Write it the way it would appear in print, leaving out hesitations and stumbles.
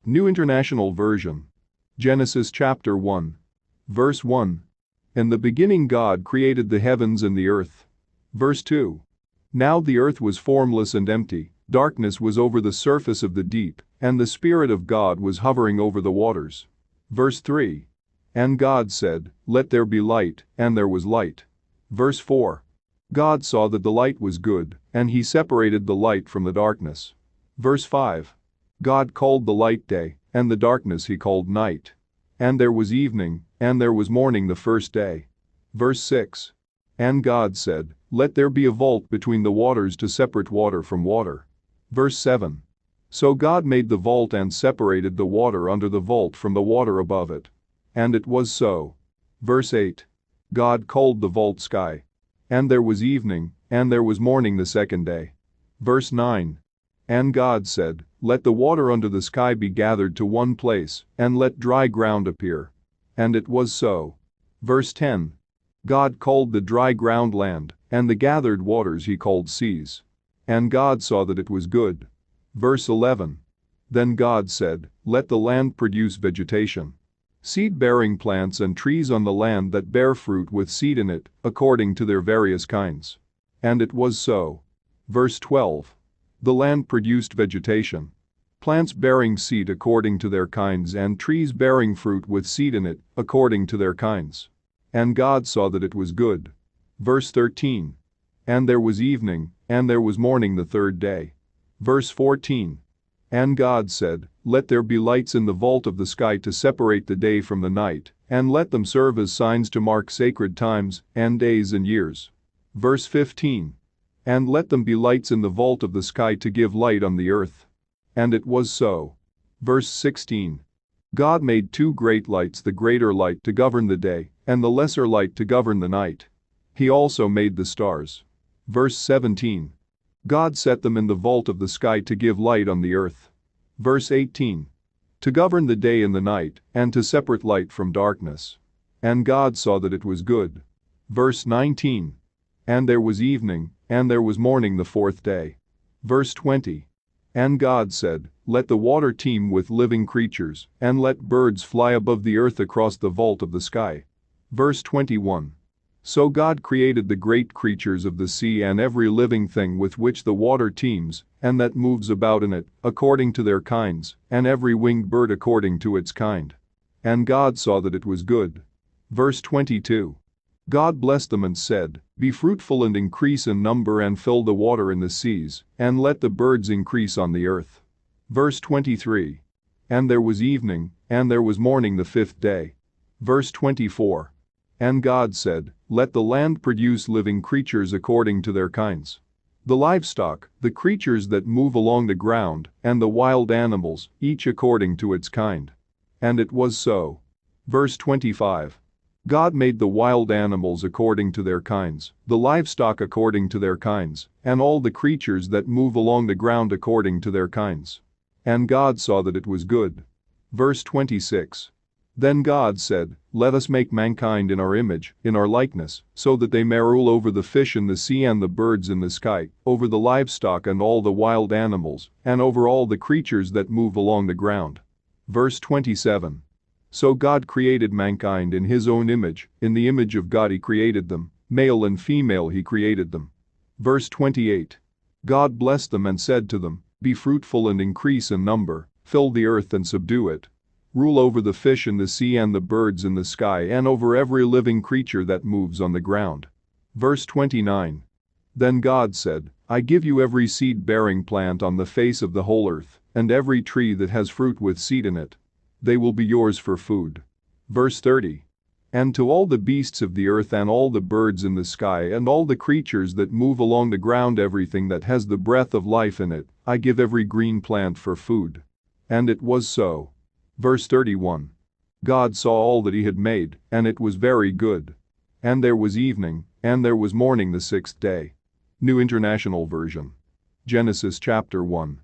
New International Version. Genesis chapter 1. Verse 1. In the beginning God created the heavens and the earth. Verse 2. Now the earth was formless and empty, darkness was over the surface of the deep, and the Spirit of God was hovering over the waters. Verse 3. And God said, "Let there be light," and there was light. Verse 4. God saw that the light was good, and he separated the light from the darkness. Verse 5. God called the light day, and the darkness he called night. And there was evening, and there was morning the first day. Verse 6. And God said, "Let there be a vault between the waters to separate water from water." Verse 7. So God made the vault and separated the water under the vault from the water above it. And it was so. Verse 8. God called the vault sky. And there was evening, and there was morning the second day. Verse 9. And God said, "Let the water under the sky be gathered to one place, and let dry ground appear." And it was so. Verse 10. God called the dry ground land, and the gathered waters he called seas. And God saw that it was good. Verse 11. Then God said, "Let the land produce vegetation, seed-bearing plants and trees on the land that bear fruit with seed in it, according to their various kinds." And it was so. Verse 12. The land produced vegetation, plants bearing seed according to their kinds and trees bearing fruit with seed in it, according to their kinds. And God saw that it was good. Verse 13. And there was evening, and there was morning the third day. Verse 14. And God said, "Let there be lights in the vault of the sky to separate the day from the night, and let them serve as signs to mark sacred times, and days and years." Verse 15. And let them be lights in the vault of the sky to give light on the earth. And it was so. Verse 16. God made two great lights, the greater light to govern the day, and the lesser light to govern the night. He also made the stars. Verse 17. God set them in the vault of the sky to give light on the earth. Verse 18. To govern the day and the night, and to separate light from darkness. And God saw that it was good. Verse 19. And there was evening, and there was morning the fourth day. Verse 20. And God said, "Let the water teem with living creatures, and let birds fly above the earth across the vault of the sky." Verse 21. So God created the great creatures of the sea and every living thing with which the water teems, and that moves about in it, according to their kinds, and every winged bird according to its kind. And God saw that it was good. Verse 22. God blessed them and said, "Be fruitful and increase in number and fill the water in the seas, and let the birds increase on the earth." Verse 23. And there was evening, and there was morning the fifth day. Verse 24. And God said, "Let the land produce living creatures according to their kinds, the livestock, the creatures that move along the ground, and the wild animals, each according to its kind." And it was so. Verse 25. God made the wild animals according to their kinds, the livestock according to their kinds, and all the creatures that move along the ground according to their kinds. And God saw that it was good. Verse 26. Then God said, "Let us make mankind in our image, in our likeness, so that they may rule over the fish in the sea and the birds in the sky, over the livestock and all the wild animals, and over all the creatures that move along the ground." Verse 27. So God created mankind in his own image, in the image of God he created them, male and female he created them. Verse 28. God blessed them and said to them, "Be fruitful and increase in number, fill the earth and subdue it. Rule over the fish in the sea and the birds in the sky and over every living creature that moves on the ground." Verse 29. Then God said, "I give you every seed-bearing plant on the face of the whole earth, and every tree that has fruit with seed in it. They will be yours for food." Verse 30. And to all the beasts of the earth and all the birds in the sky and all the creatures that move along the ground, everything that has the breath of life in it, I give every green plant for food. And it was so. Verse 31. God saw all that he had made, and it was very good. And there was evening, and there was morning the sixth day. New International Version. Genesis chapter 1.